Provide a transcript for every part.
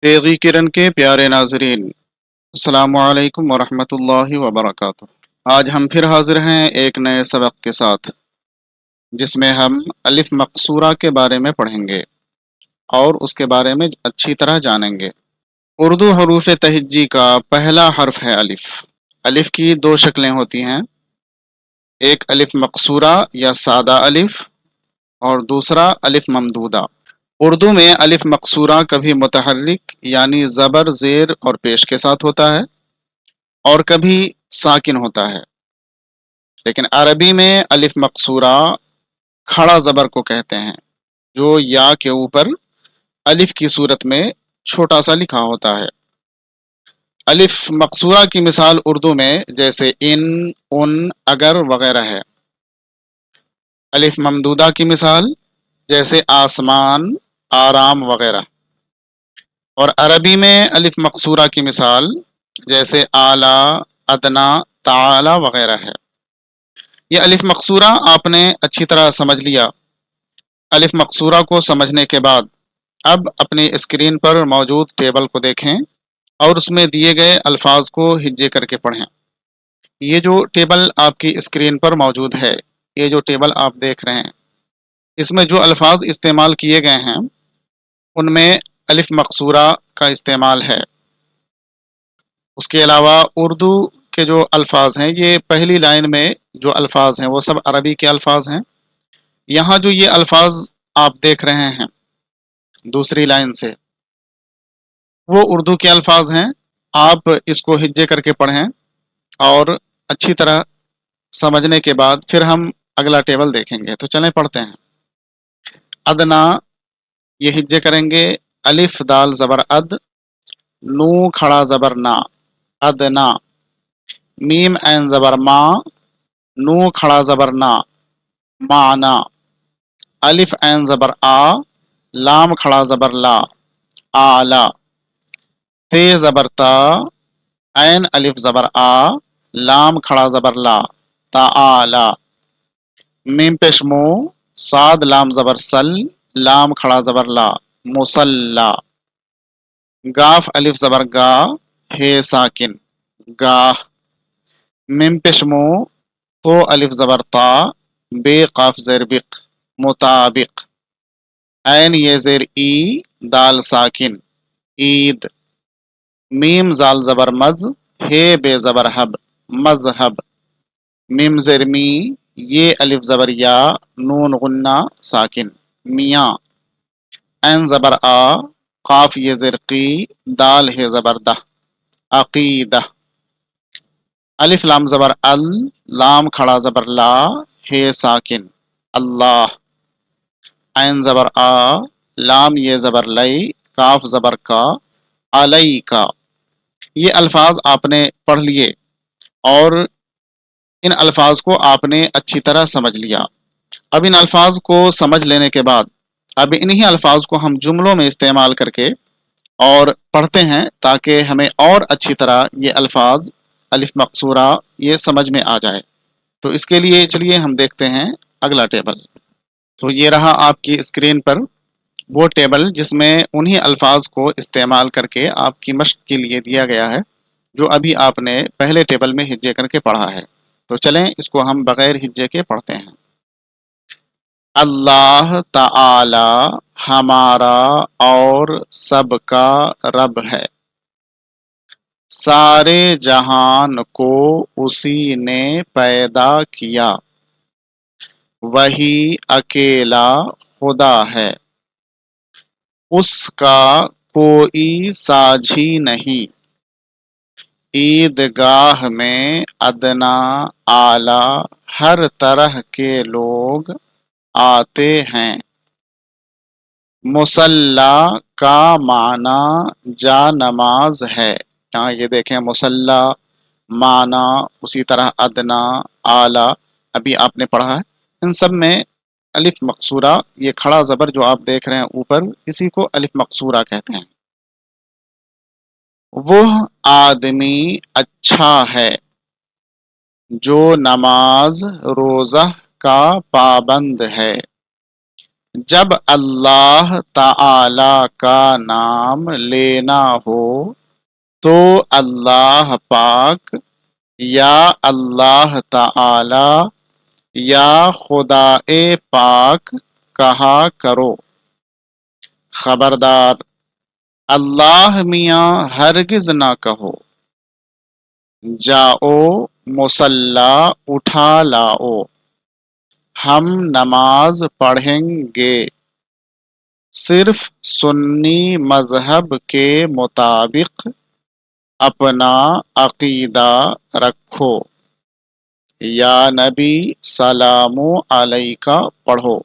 तेगी किरण के प्यारे नाजरीन, अस्सलामु अलैकुम वरहमतुल्लाहि वबरकातुह। आज हम फिर हाजिर हैं एक नए सबक के साथ, जिसमें हम अलिफ मकसूरा के बारे में पढ़ेंगे और उसके बारे में अच्छी तरह जानेंगे। उर्दू हरूफ तहज्जी का पहला हर्फ है अलिफ। अलिफ की दो शक्लें होती हैं, एक अलिफ मकसूरा या सादा अलिफ और दूसरा अलिफ ममदूदा। उर्दू में अलिफ मकसूरा कभी मुतहर्रिक यानी ज़बर ज़ेर और पेश के साथ होता है और कभी साकिन होता है, लेकिन अरबी में अलिफ मकसूरा खड़ा ज़बर को कहते हैं, जो या के ऊपर अलिफ की सूरत में छोटा सा लिखा होता है। अलिफ मकसूरा की मिसाल उर्दू में जैसे इन, उन, अगर वगैरह है। अलिफ ममदूदा की मिसाल जैसे आसमान, आराम वगैरह। और अरबी में अलिफ मकसूरा की मिसाल जैसे आला, अदना, ताला वगैरह है। ये अलिफ मकसूरा आपने अच्छी तरह समझ लिया। अलिफ मकसूरा को समझने के बाद अब अपनी स्क्रीन पर मौजूद टेबल को देखें और उसमें दिए गए अल्फाज को हिज्जे करके पढ़ें। ये जो टेबल आपकी स्क्रीन पर मौजूद है, ये जो टेबल आप देख रहे हैं, इसमें जो अल्फाज इस्तेमाल किए गए हैं उनमें अलिफ मकसूरा का इस्तेमाल है। उसके अलावा उर्दू के जो अल्फाज हैं, ये पहली लाइन में जो अल्फाज हैं वो सब अरबी के अल्फाज हैं। यहाँ जो ये अल्फाज आप देख रहे हैं दूसरी लाइन से, वो उर्दू के अल्फाज हैं। आप इसको हिज्जे करके पढ़ें और अच्छी तरह समझने के बाद फिर हम अगला टेबल देखेंगे। तो चलें पढ़ते हैं। अदना, ये हिज्जे करेंगे। अलिफ दाल ज़बर अद, नू खड़ा ज़बर ना, अदना। मीम ऐन ज़बर मा, नू खड़ा ज़बर ना, माना। अलिफ ऐन ज़बर आ, लाम खड़ा ज़बर ला, आला। ते ज़बर ता, ऐन अलिफ ज़बर आ, लाम खड़ा ज़बर ला, ताआला। मीम पेश मू, साद लाम ज़बर सल, लाम खड़ा ज़बर ला, मुसल्ला। गाफ अलिफ ज़बर गा, हे साकिन, गाह। मीम पेश मू, तो अलिफ ज़बर ता, बे काफ ज़ेर बिक, मुताबिक। ऐन ये ज़ेर ई, दाल साकिन, ईद। मीम जाल ज़बर मज, हे बे ज़बर हब, मज़हब। मीम ज़ेर मी, ये अलिफ ज़बर या, नून गुन्ना साकिन, मियाँ। ऐन ज़बर आ, काफ ये ज़ेर की, दाल हे ज़बर दह, अकीदा। अलिफ लाम ज़बर अल, लाम खड़ा ज़बर ला, हे साकिन, अल्लाह। ऐन ज़बर आ, लाम ये ज़बर लई, काफ ज़बर का, अलई का। ये अल्फाज आपने पढ़ लिए और इन अल्फाज को आपने अच्छी तरह समझ लिया। अब इन अल्फाज को समझ लेने के बाद अब इन्हीं अल्फाज को हम जुमलों में इस्तेमाल करके और पढ़ते हैं, ताकि हमें और अच्छी तरह ये अल्फाज अलिफ मकसूरा ये समझ में आ जाए। तो इसके लिए चलिए हम देखते हैं अगला टेबल। तो ये रहा आपकी स्क्रीन पर वो टेबल जिसमें उन्हीं अल्फाज को इस्तेमाल करके आपकी मश्क के लिए दिया गया है, जो अभी आपने पहले टेबल में हिज्जे करके पढ़ा है। तो चलें इसको हम बगैर हिज्जे के पढ़ते हैं। अल्लाह ताआला हमारा और सबका रब है। सारे जहान को उसी ने पैदा किया। वही अकेला खुदा है। उसका कोई साझी नहीं। ईदगाह में अदना, आला, हर तरह के लोग आते हैं। मुसल्ला का माना जा नमाज है। यहाँ ये देखें, मुसल्ला माना, उसी तरह अदना, आला अभी आपने पढ़ा है। इन सब में अलिफ मकसूरा, ये खड़ा ज़बर जो आप देख रहे हैं ऊपर, इसी को अलिफ मकसूरा कहते हैं। वो आदमी अच्छा है जो नमाज रोज़ा का पाबंद है। جب اللہ تعالی کا نام لینا ہو تو اللہ پاک یا اللہ تعالی یا خدا پاک کہا کرو۔ خبردار اللہ میاں ہرگز نہ کہو۔ جاؤ مصلی اٹھا لاؤ، ہم نماز پڑھیں گے، صرف سنی مذہب کے مطابق اپنا عقیدہ رکھو۔ یا نبی سلام علیکہ پڑھو۔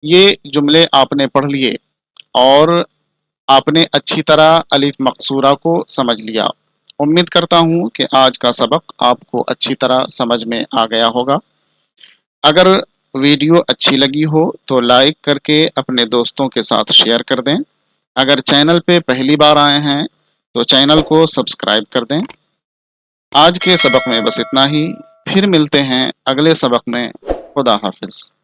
یہ جملے آپ نے پڑھ لیے اور آپ نے اچھی طرح الف مقصورہ کو سمجھ لیا۔ امید کرتا ہوں کہ آج کا سبق آپ کو اچھی طرح سمجھ میں آ گیا ہوگا۔ اگر ویڈیو اچھی لگی ہو تو لائک کر کے اپنے دوستوں کے ساتھ شیئر کر دیں۔ اگر چینل پہ پہلی بار آئے ہیں تو چینل کو سبسکرائب کر دیں۔ آج کے سبق میں بس اتنا ہی، پھر ملتے ہیں اگلے سبق میں۔ خدا حافظ۔